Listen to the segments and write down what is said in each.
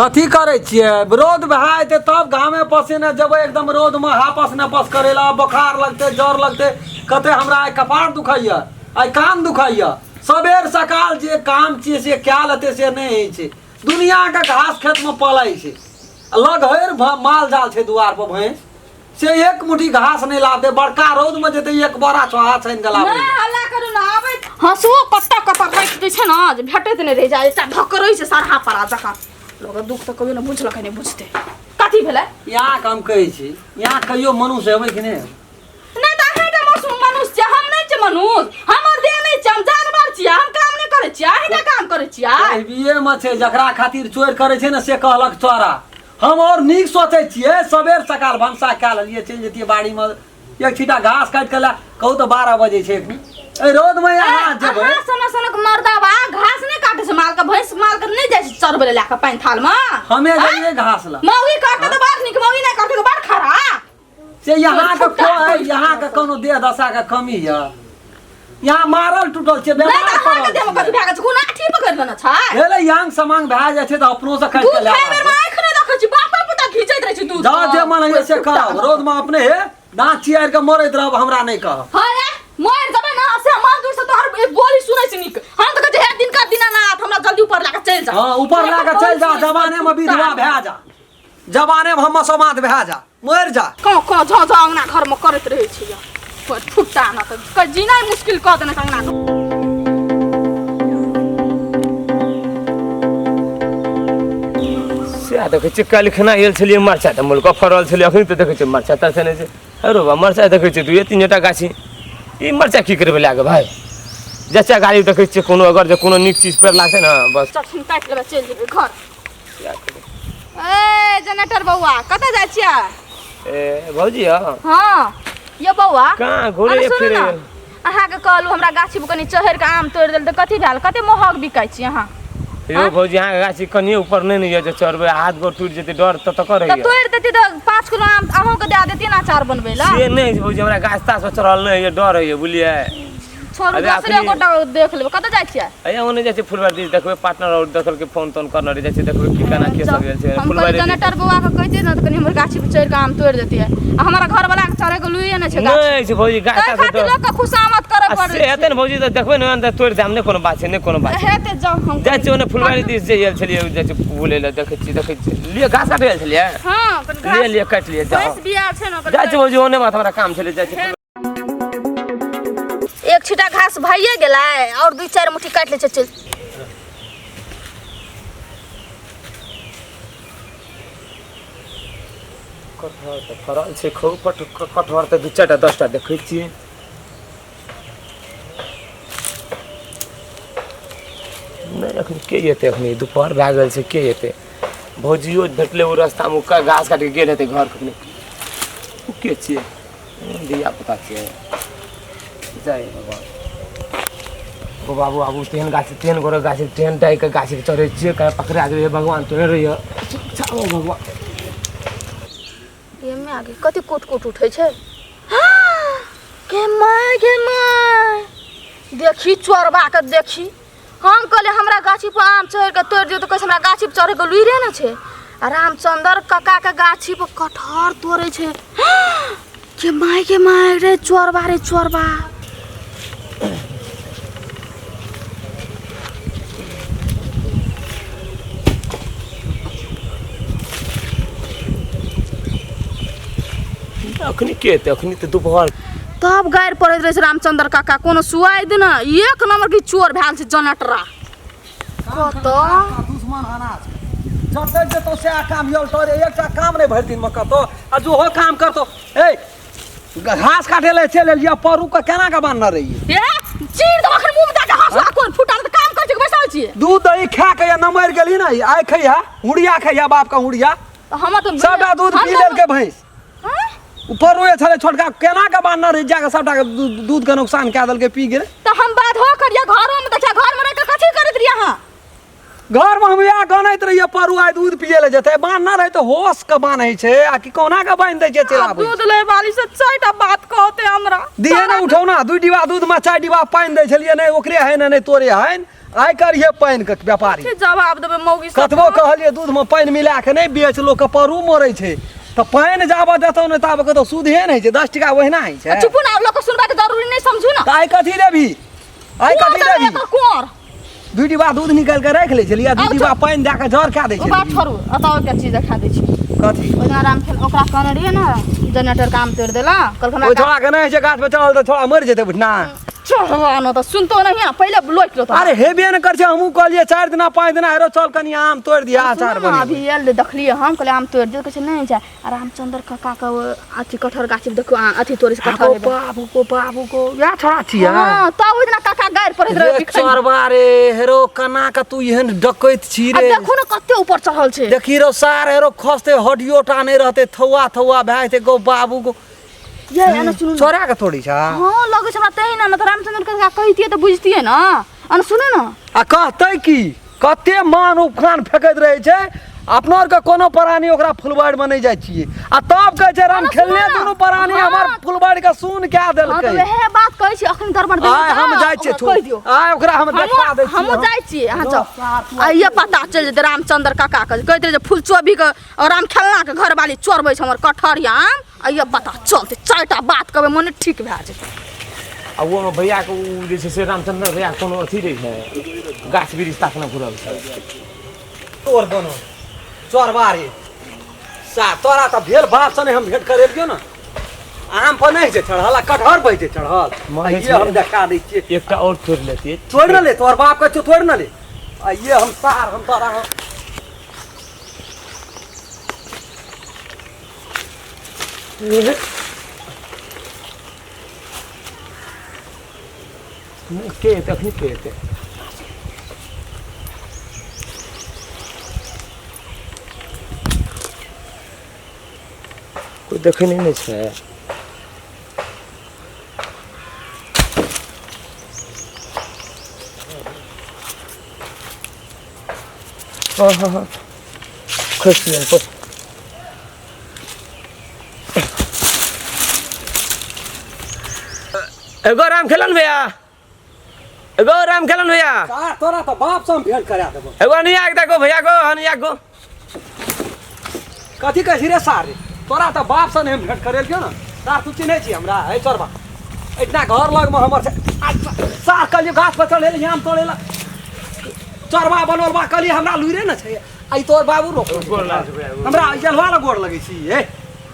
कथी करे छिए रोद बहाते तब घामे पसीने जब एकदम रोद में हापस नपस करेला बुखार लगते जर लगते कते हमरा आई कपार दुखाइया आई कान दुखाइया सबेर सकाल जे काम छिए से क्या लते से नहीं है छे दुनिया का घास खेत में पलाई छे लगहर माल जाल छे दुआर पर भैंस से एक मुट्ठी घास नहीं लाते बड़का रोद में जते एक बड़ा चोहा छन गला नहीं हल्ला करू ना आबे हंसुओ कट्टा कट्टा बैठ दे छै ना जे भेटत नहीं रह जाय एकटा धक्करई से सरहा परा जका लोग दुख तो कभी ना बुझलक नहीं बुझते कथी भेलै यहाँ काम कहै छी यहाँ कहियो मनुष्य हेबै कि नहीं नहीं त हेटा मनुष्य छै हम नहीं छै मनुष्य हमर देह नहीं छै हम जानवर छियै हम काम नहीं करै छियै हेटा काम करै छियै बीए में छै जकरा खातिर चोर करे छै ना से कहलक चोरा हम और नीक सोचे छिए सबेर सकाल भंसा खा लिए चल जतिए बाड़ी में एक छीटा घास काट के ला कहू तो 12 बजे छै ए रोद में यहाँ जेबै सना सनक मर्दावा घास नहीं काटे छै माल का भैंस माल के नहीं जाय छै चरबे ले लाके पानी थाल में हमें जाइए घास ला मौगी काटे तो बात नहीं मौगी नहीं काटे तो बात खरा से यहाँ का को है यहाँ का कोनो देह दशा का कमी है यहाँ मारल टूटल छै बेमार पड़ल छै देह में कथि भागे छै कोना ठीक पकड़ लेना छै हेले यांग समांग भए जाय छै त अपनो से काट के ले दूध में आंख नहीं देखै छी बापा पता खींचैत रहै छै दूध जा जे मन है से करब रोद में अपने हे दांत चियार के मरैत रहब हमरा नहीं कह हां रे मर जबे ना से मन दूर से तोहर एक बोली सुनै छै निक हम त कहै हे दिन का दीनानाथ हमरा जल्दी ऊपर लाके चल जा हां ऊपर लाके चल जा जवाने में विधवा भए जा जवाने में हम समात भए जा मर जा को झ झ अंगना घर में करैत रहै छै कोई फुट्टा ना त जीना मुश्किल क देना अंगना से देखे छी काल खना आयल छलिए मरचा त मुल्क फरल छलिए अखनी त देखे छी मरचा त छै नै अरे बा मरचा देखे छी दुए तीनटा गाछी ई मरचा की करबे लागे भाई जच्चा गाड़ी देखे छी कोनो अगर जे कोनो नीक चीज पर लागते ना बस चटनी काट के चल जेबे घर ए जनरेटर बौआ कत जाय छियै ए भौजी हां ये बौआ कहां घोरे फिरे अहाँ के कहलू हमरा गाछी पर कनी चहर के आम तोड़ देल त कथि भेल कते महग बिकाय छी अहाँ यो भौजी यहाँ गाछी कनिए ऊपर नहीं है जो चढ़बे हाथ गोड़ टूट जेते डर त करे त तोड़ देती त 5 किलो आम अहू के दे देती ना अचार बनबे ला से नहीं भौजी हमरा गाछ तास पर चढ़ल नहीं है डर है बुझलिए छोड़ दूसरे गोटा देख लेबे कत जाय छियै अया ओने जाय छै फुलबाड़ी देखबे पार्टनर और देखल के फोन तोन करना रे जाय छै देखबे की केना के सब गेल छै फुलबाड़ी जनरेटर बौआ के कहते न त कनी हमर गाछी पर चढ़ के आम तोड़ देती है आ हमरा घर वाला के चढ़े के लुइए न छै गाछ नहीं छै भौजी गाछ तास खातिर लोग के खुशामत करे पड़े से हेतै न भौजी त देखबे न अंदर तोड़ दे हमने कोनो बात छै नहीं कोनो बात हेते जाऊ हम जाय छै ओने फुलबाड़ी दिस जे गेल छलिए जाय छै बुले ले देखे छी लिए घास काटे गेल छलिए हां लिए काट लिए जा भैंस बिया छै न जाय छै भौजी ओने बात हमरा काम छले जाय छै एक छिटा घास भइए गेलै और 2-4 मुट्ठी काट ले चल कटहर त फरल छै खूब कटहर त 2-4टा 10टा देखै छियै नहीं अखन के येते अखनी दोपहर भए गेल छै के येते भौजियो भेटले ओ रास्ता में का घास काट के गेल हेते घर कखनी के छियै दिया पता छियै जय भगवान ओ बाबू आबू तेहन गाछ तेहन गोरे गाछ तेहन डाइ के गाछ चढ़े छियै का पकड़ा गेल भगवान तोरे रहियो चाओ भगवान ये में आगे कति कोट उठै छै के माय देखी चोरबा के देखी हम कहले हमरा गाछी पर आम चढ़ के तोड़ दियो त कहै हमरा गाछी पर चढ़े के लुइरे न छै आ रामचंद्र काका के गाछी पर कटहर तोड़े छै के माय रे चोरबा अखनी के ते अखनी त दोपहर तब गायर पड़ैत रहे छै रामचंद्र काका कोनो सुआद न एक नंबर की चोर भेल छै जनटरा कत दुश्मन अनाज जतै जतो से काम यल तोरे एकटा काम नहीं भर दिन में कतो आ जो हो काम करतो ए घास काटे ले चले लिया परू के केना के बांधना रही ए चीर दब अखन मुंह में दे हंसवा कोन फुटल त काम कर छै बैसल छी दूध दही खा के या नमर गेली ना आइ खैया हुड़िया खैया बाप का हुड़िया हम त सबटा दूध पी लेल के भैंस ऊपर रोए छले छोटका केना के बांधना रही जाके सबटा के दूध के नुकसान कए देल के पी गेल त हम बात हो करिया घर में देखा घर में रह के कथि करत रही हां घर में हम या गनैत रहिए परू आइ दूध पिए ले जते बांधना रहे तो होश के बांधै छै आ कि कोना के बांध दै छै चलाबै दूध ले वाली से चारटा बात कहते हमरा दिए ना उठौ ना 2 डिब्बा दूध में 4 डिब्बा पानी दै छलिए नहीं ओकरे है ना नहीं तोरे है आइ करिए पानि के व्यापारी की जवाब देबे मौगी सब कतबो कहलिए दूध में पानि मिला के नहीं बेच लोग के परू मरै छै तो पानि जाबऽ देतौ ने ताबऽ कतौ सुधे नहीं छै 10 टका ओहिना ही छै चुप ना लोग के सुनबा के जरूरी नहीं समझू ना आइ कथी लेबी आइ कथी लेबी कोर दू डिब्बा दूध निकाल के राख ले छलिए दू डिब्बा पानि दे के जर कए दै ओ बात छै छोड़ू अतौ के चीज देखा दै छी कथी ओना आराम खेल ओकरा कहने रहिए ना जनरेटर काम तोड़ देला कल ओ छोड़ा के नहीं छै गाछ पे चढ़ल तो छोड़ा मर जेतै बुझना चढ़वानो तो सुनतो नहीं ना पहले लोट लो तो अरे हेबे न कर छै हमहू कहलिए 4 दिन 5 दिन हेरो चल कनी आम तोड़ दिया अचार सुनो ना, बनी अभी एल देखलिए हम कहले आम तोड़ दियो कहै नहीं जाय आ रामचंद्र काका का अथी कटहर गाछी देखो अथी तोड़े से कटहर बाबू को या छोड़ा छिया हां तब ओइ दिना काका गायर पड़े रहे बिखै चरबा रे हेरो कना का तू एहन डकैत छी आ रे देखो ना कते ऊपर चढ़ल छै देखी रो सार हेरो खसते हड्डियो टाने रहते थौआ थौआ भाई थे गो बाबू को ये आना सुनु चोरा के थोड़ी छा हां लगे छै हमरा तै ना त रामचंद्र काका कहितिए त बुझतिए ना आना सुने ना आ कहतै की कते मान उपखान फेकैत रहे छै अपना और के कोनो प्राणी ओकरा फुलबाड़ी में नहीं जाय छिए आ तब कहै छै राम खेलने दुनु प्राणी हमर फुलबाड़ी के सुन के हां देलकै त वहे बात कहै छी अखन दरबार दे आय हम जाय छिए कहि दियो आय ओकरा हम देखा दै छी हम जाय छी अहाँ जाओ आ ये पता चल जेते रामचंद्र काका के कहैत रहे जे फूल चोबी के और राम खेलना के घर वाली चोरबै छै हमर कटहर या आम आ ये पता चलते चारटा बात कहबै मने ठीक भए जेतै आ वो में भैया के उ जे छै से रामचंद्र भैया कोनो अथी रहे छै गाछ वृक्ष ताकना घुरल छै तोर दोनो चोरबारी सा तोरा त भेल बाप सने हम भेंट करेलियो ना आम पर नहीं छै चढ़ल कटहर पे छै चढ़ल ये हम देखा दै छिए एकटा और तोड़ लेती छोड़ न ले तोर बाप के छोड़ न ले आ ये हम सार हम तोरा के तखनी के ते कोई देखे नहीं छै हाँ खुशियाँ को एगो राम खेलन भैया एगो राम खेलन भैया सार तोरा त बाप से हम भेंट करा देबो एगो नहीं आग देखो भैया को नहीं आग को कथी कहै छी रे सार रे तोरा त बाप से हम भेंट करेलियो ना सार तू चिन्है छी हमरा ए चोरबा इतना घर लग में हमर छै सार कहलियो गाछ पर चढ़े ले आम तोड़े ला चोरबा बनल बा कहलियो हमरा लुइरे न छै आई तोर बाबू रोक गोर लाग भैया हमरा जलवा ल गोर लगै छी ए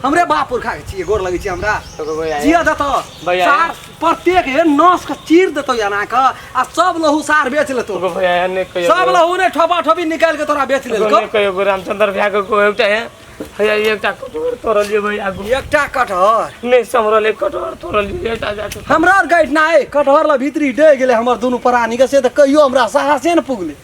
हमरे बाप पुरखा के छिए गोर लगै छी हमरा जिया दत भैया सार प्रत्येक हे नस के चीर देतो याना का आ सब लहू सार बेच लेतो भैया ने कहियो सब लहू ने ठोपा ठोपी निकाल के तोरा बेच लेलको ने कहियो रामचंद्र भैया को एकटा है भैया एकटा कटोर तोड़लिए भैया को एकटा कटहर नहीं समरल एक कटोर तोड़लिए एकटा जाके हमरा और गैठ ना है कटहर ला भीतरी डे गेले हमर दुनु प्राणी के से त कहियो हमरा साहसे न पुगले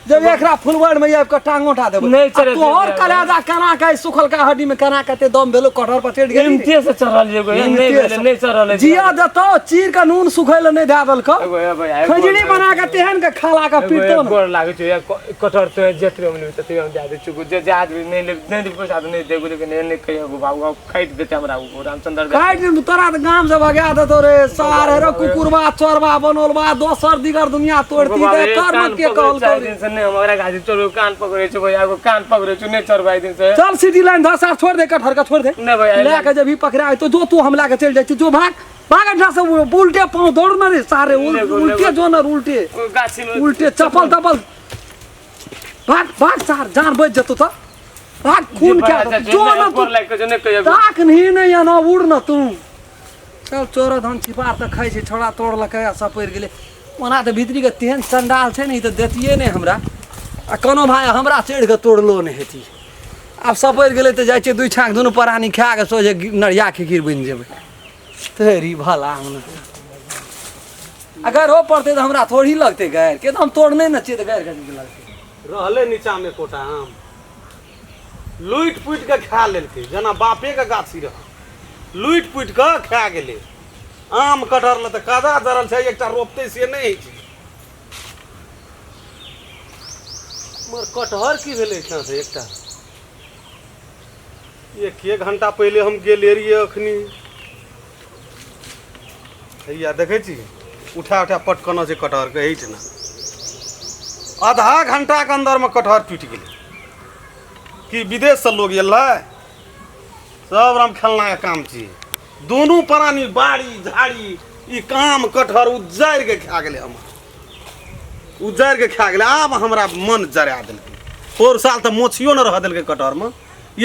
जब एकरा फुलबाड़ में आब के टांग उठा देबो नहीं चढ़े तोहर कलेजा कना के सुखल का हड्डी में कना कते दम भेलो कटहर पर चढ़ गेली इनते से चढ़लिए गो नहीं भेले नहीं चढ़ले जिया दतो चीर का नून सुखैले नहीं दा देलको भैया खजड़ी बना के तेहन के खाला का पीटतो न गोर लागे छै कटहर तो जेतरे में त ते हम दे दे छु जे आज नहीं नहीं पैसा नहीं देगो लेकिन नहीं कहियो बाबू खाइत देते हमरा रामचंद्र काट तोरा त गांव से भगा देतो रे सार रे कुकुरबा चोरबा बनोलबा दोसर दिगर दुनिया तोड़ती दे कर मत के कहल ने हमारा गाजी चोर कान पकड़े छ भैया को कान पकड़े छु नहीं चोरबाई दिन से चल सिटी लाइन धसा छोड़ दे कटहर का छोड़ दे नहीं भैया ले के जब भी पकड़ा तो जो तू हम लाके चल जाय जो भाग भाग अड्डा से उल्टे पांव दौड़ न रे सारे उल्टे जो न उल्टे गाछी में उल्टे चपल तपल भाग भाग सार जान बच जतो तो भाग खून क्या जो न तू लाइक जो नहीं कहियो ताक नहीं या न उड़ न तू चल चोर धन छिपार त खाइ छै छोड़ा तोड़ लके सपैर गेले ओना त भीतरी के तेहन संडाल छै नहीं त देतिए नहीं हमरा आ कोनो भाई हमरा चढ़ के तोड़लो नहीं हेती आब सपैर गेले त जाय छै दुई छाक दुनु प्राणी खा के सोझे नरिया के गिर बन जेबै तेरी भला हम अगर हो पड़ते तो हमरा थोड़ी लगते गैर के तो हम तोड़ने न चाहिए तो गैर कथी लगते रहले नीचा में कोटा आम लुटि पुटि के खा लेलकै जना बापे के गाछी रह लुटि पुटि के खा गेलै आम कटहर ल त कादा जरल छै एकटा रोपते से नहीं छै मगर कटहर की भेलै इतना से एकटा एक घंटा पहले हम गेल रहिए अखनी हैया देखै छी उठा उठा पटकना छै कटहर के एहिठ ना आधा घंटा के अंदर में कटहर टूट गेलै कि विदेश से लोग एलै सब राम खेलना के काम छियै दोनों प्राणी बाड़ी झाड़ी ई काम कटहर उजारि के खा गेलै हमर उजारि के खा गेलै आब हमरा मन जरा देलकै और साल तऽ मोछियो न रह देलकै कटहर में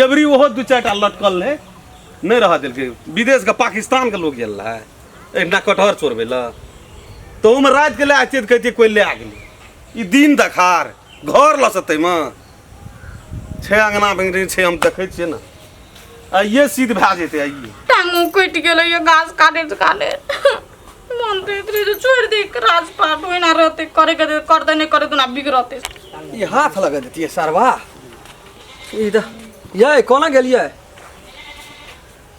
एबरी ओहो 2-4 टा लटकल है नहीं रह देलकै विदेश के पाकिस्तान के लोग गेल रहा एना कटहर चोरबै लए तो ओहिमे राति के लए आइतियै तऽ कहतियै कोइ लए गेलै ई दिन देखार घर लसतै में छै अंगना में छै हम देखै छियै ने आइये सीध भए जेतै आइये टांगो कटि गेलै ये घास काटे मन तो इतनी जो छोड़ दे राजपाट होई ना रहते करे के कर दे नहीं करे तो ना बिगड़ते ये हाथ लगा देती है सरवा इधर ये कोना गेलिए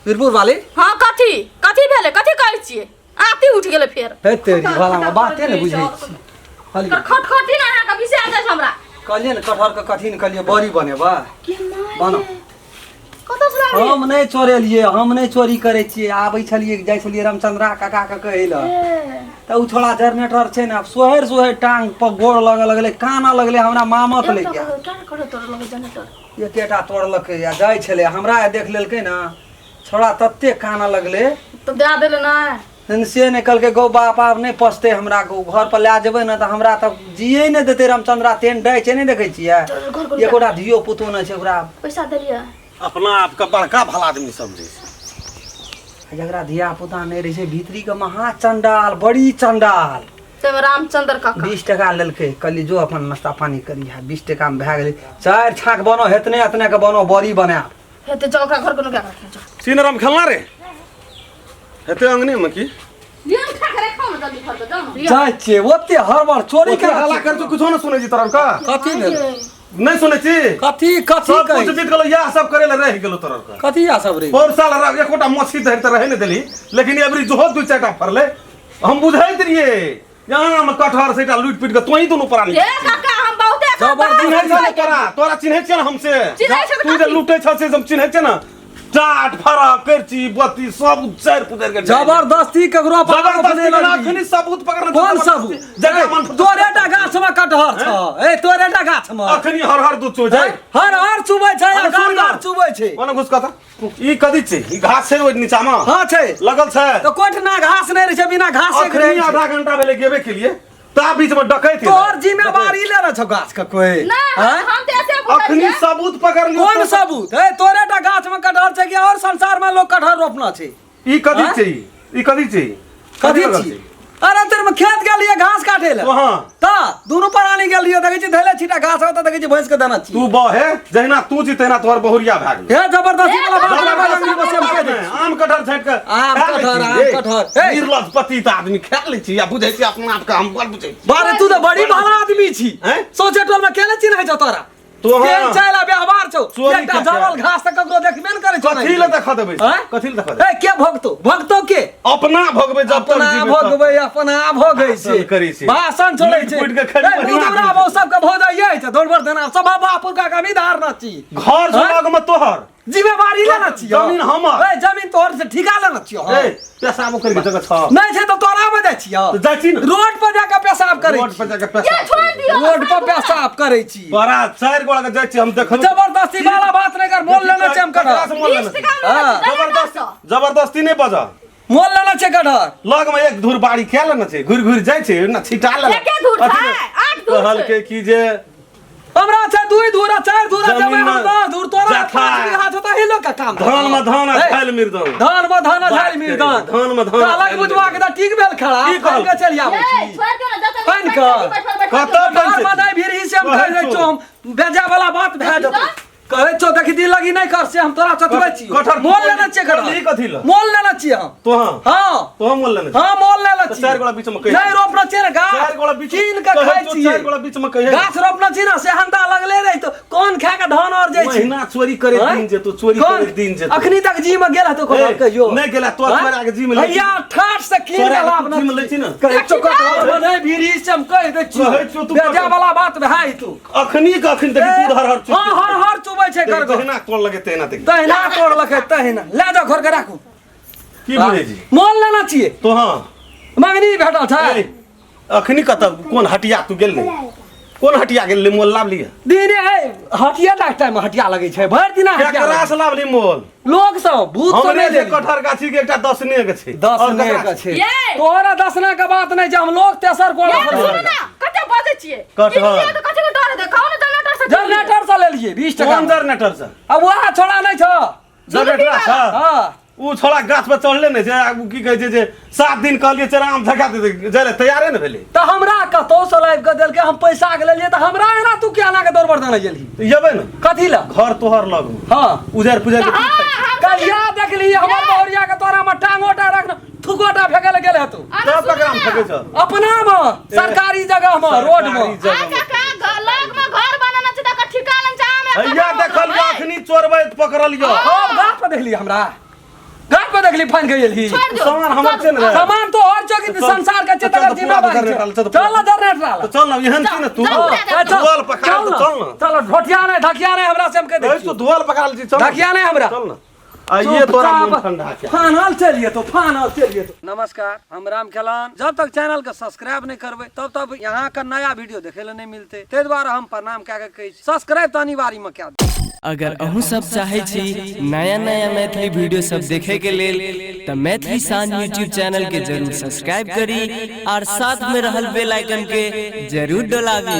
वीरपुर वाली हां कथी कथी भेले कथी कहै छियै आती उठ गेले फेर हे तेरी वाला में बाते ने बुझै छी खाली खटखटी ना है कभी से आ जाय हमरा कहलिए न कटहर के कथी निकलिए बड़ी बनेबा के माय बनो कत से लागे हम नहीं चोरेलिए हम नहीं चोरी करे छिए आबै छलिए जाय छलिए रामचंद्रा काका के कहै ल त उ थोड़ा जनरेटर छै न सोहर सोहर टांग पर गोड़ लगले काना लगले हमरा मामत ले गया क्या करे तोर लगे जनरेटर ये केटा तोड़लकै या जाय छले हमरा देख लेलकै न छोड़ा तत्ते काना लगले तो दे देले ना से निकल के गौ बाप आप नहीं पसते हमरा को घर पर ले जेबे न त हमरा त जिए नहीं देते रामचंद्रा तेन डै छै नहीं देखे छिए एकोटा धियो पुतो न छै ओकरा पैसा देलिए अपना आप के बड़का भला आदमी समझे जकरा धिया पुता नहीं रहे छै भीतरी के महा चंडाल बड़ी चंडाल ते में रामचंद्र काका 20 टका लेलकै कहली जो अपन नाश्ता पानी करी है 20 टका में भए गेलै 4 छाक बनो हेतने एतने के बनो बड़ी बना हेते जाओ का घर कोनो क्या रखे सीनराम खेलना रे हेते अंगने में की लियन खा के रखो ना जल्दी घर पे जाओ ना जाय छे ओते हड़बड़ चोरी ओते हल्ला कर तू कुछो न सुनै छी तरफ का कथी ने नहीं सुनै छी कथी कथी सब कही कुछ बीत गेलो या सब करे ले रह गेलो तरफ का कथी आ सब रे और साल एकोटा मछली धरि त रहे न देली लेकिन एबरी जोहो 2-4 टा फरले हम बुझाइत रहिए यहाँ में कटहर सेटा लूट पीट के तोही दोनों प्राणी ए काका हम बहुते चिन्है छै तोरा चिन्है छै हमसे तू जे लूटै छ से हम चिन्है छै न चाट फरा करची बत्ती सब उचार पुचार के जबरदस्ती ककरो जबरदस्ती अखनी सबूत पकड़ने कौन सबूत जगह मन तोरेटा गाछ में कटहर छ ए तोरेटा गाछ में अखनी हर दूध चो जाय हर चुबै छै गार चुबै छै कोन घुस कथा ई कदी छै ई घास छै ओइ नीचा में हां छै लगल छै तो कोठना घास नहीं रहे छै बिना घास के अखनी आधा घंटा भेले गेबे के लिए ता बीच में डकैत तोर जिम्मेवारी लेना छ गाछ का कोई ना हम ते ऐसे बोल अखनी सबूत पकड़ लियो कौन सबूत है तोरेटा गाछ में कटहर छै कि और संसार में लोग कटहर रोपना छै ई कदी छै ई कदी छै कथी छी अरे तेरे में खेत गेलिए घास काटे ले हां ता दोनों प्राणी गेलिए देखे छी धैले छीटा घास होता देखे छी भैंस के दाना छी तू बहे जहिना तू जी तहिना तोहर बहुरिया भाग हे जबरदस्ती वाला बात लगा बस हम कह दे आम कटहर छाट के आम कटहर हे निर्लज पति त आदमी खा ले छी या बुझै छी अपना आप के हम बड़ बुझै छी बारे तू तो बड़ी भला आदमी छी हैं? सोचे टोल में केने चिन्ह छ तोरा तो केन चला व्यवहार छौ चोरी एकटा के जवल घास तक ककरो देखबे न करे छ कथी ले देख देबै हैं? कथी ले देख देबै ए के भक्तो के अपना भगबै जब तक अपना जीवे भोगबै अपना भोगै छै भाषण करै छै। भाषण छोड़ै छै लूट के खाली ए बढ़िया बुढ़ा आदमी वो सब के भोजाइए छै दोनवर देना सब बापू का कमीदार न छी घर से लग में तोहर जिम्मेवारी लेना छियो जमीन हमर। ए जमीन तोहर से ठिका लेना छियो ए पेशाब कर के जगह छ नहीं छै तो तोरा में दे छियो तो जाची न रोड पर जाके पेशाब करे रोड पर जाके ये पेशाब छोड़ दियो रोड पर पेशाब करे छी बड़ा चार गोड़ा के जाची हम देखब जबरदस्ती वाला बात नहीं कर मोल लेना छै हम ककरा से कटहर मोल लेना छै? जबरदस्ती जबरदस्ती नहीं बजा मोल लेना छै कटहर लग में एक धूर बाड़ी क्या लेना छै घुर घुर जाय छै ना छिटा ले एके धूर छै, आठ धूर कहल छै। के की जे हमरा छै दुई धूरा चार धूरा जमीन जमे हम में 10 धूर तोरा जथा। 5 बीघा छ त हिलो का काम धान में धान ए, खाइल मिर्दन धान में धान झाल मिर्दन धान में धान अलग बुझवा के त ठीक भेल खड़ा की कहल? के चल आबै ए छी छोड़ दियो ना जतन पानि का? कतऽ पानि? और मदाई भीड़ ही से हम कह दे छो हम बेजा वाला बात भे जतो कहे छो देखि दिल लगी नहीं कर से हम तोरा चतबै छी कटहर मोल लेना छै कटहर कथी ल मोल लेना छी हम तो हां हां तो हम मोल लेना हां मोल लेना तो छी चार गोड़ा बीच में कहि नहीं रोपना छै ना गाछ चार गोड़ा बीच कीन के खाइ छी चार गोड़ा बीच में कहि गाछ रोपना छी ना से हंदा लगले रही तो कौन खा के धान और जाय छी महीना चोरी करे हैं? दिन जे तो चोरी करे दिन जे अखनी तक जी में गेला तो कोन कहियो नहीं गेला तो तोरा के जी में ले भैया ठाठ से कीन के लाभ जी में ले छी ना कहे चोकट नहीं भीरी से हम कह दे छी कहै छियौ तू बेजा वाला बात भाई तू अखनी के अखन तक तू हर हर हां हर चुबै छै कर गो जहिना कोन लगे तेना देख तहिना तोड़ लखे तहिना ले जाओ घर के राखू की बुझै छी मोल लेना छिए तो हां मंगनी भेटल छै ए, अखनी कत कोन हटिया तू गेल नहीं कोन हटिया गेल मोल लाभ लिया दिने है हटिया लाख टाइम हटिया लगे छै भर दिन हटिया केकरा से लाभ ली मोल लोग सब भूत सब हमरे नहीं जे ले कटहर गाछी के एकटा 10 ने के छै 10 और ने केकरा का छै? छै तोहरा 10 ने के बात नहीं छै हम लोग तेसर को कते बजे छिए कटहर। तो कते डर देखाओ ना जनरेटर से जनरेटर से ले लिए 20 टका कोन जनरेटर से अब वहा छोड़ा नहीं छ जनरेटर से हां उ छोड़ा गाछ पर चढ़ले ने छै आगू की कहै छै जे 7 दिन कहलिए चल आम धका दे जले तैयारे ने भेले तो हमरा कतो से लाइव के देल के हम पैसा के ले लिए तो हमरा एना तू क्या ना के दौड़ बर्दान गेली तो येबे ने कथी ला घर तोहर लग हां उजर पुजर के कलिया देख ली हमर बहुरिया के तोरा में टांगोटा रख थुकोटा फेके ले गेले तू सब पकड़ाम फेकै छ अपना में सरकारी जगह में रोड में काका लग में घर बनाना छै त ठिका लन जाम हैया देखल अखनी चोरबै पकड़ल यो हम गाछ पर देख ली हमरा गाछ पर देख ली फाइन गेली सामान हमर छै ने सामान तो और चौकी संसार का चेतगर जिम्मेदारी चल जनरेटर तो चल ना एहन छी ने तू धुआल पकड़ चल ना चल ढोटिया नहीं धकिया नहीं हमरा से हम कह दे तू धुआल पकड़ल छी चल धकिया नहीं हमरा चल ना आइए तोरा मन ठंडा के फानल चलिए तो फानल चलिए तो नमस्कार हम राम खेलान जब तक चैनल के सब्सक्राइब नहीं करबे तब तक यहाँ का नया वीडियो देखे ले नहीं मिलते ते द्वारा हम प्रणाम कह के कही सब्सक्राइब तो अनिवार्य में क्या अगर अहूँ सब चाहे छी नया नया मैथिली वीडियो सब देखे के लेल तो मैथिली साँझ यूट्यूब चैनल के जरूर सब्सक्राइब करी और साथ में रहल बेल आइकन के जरूर दबावी।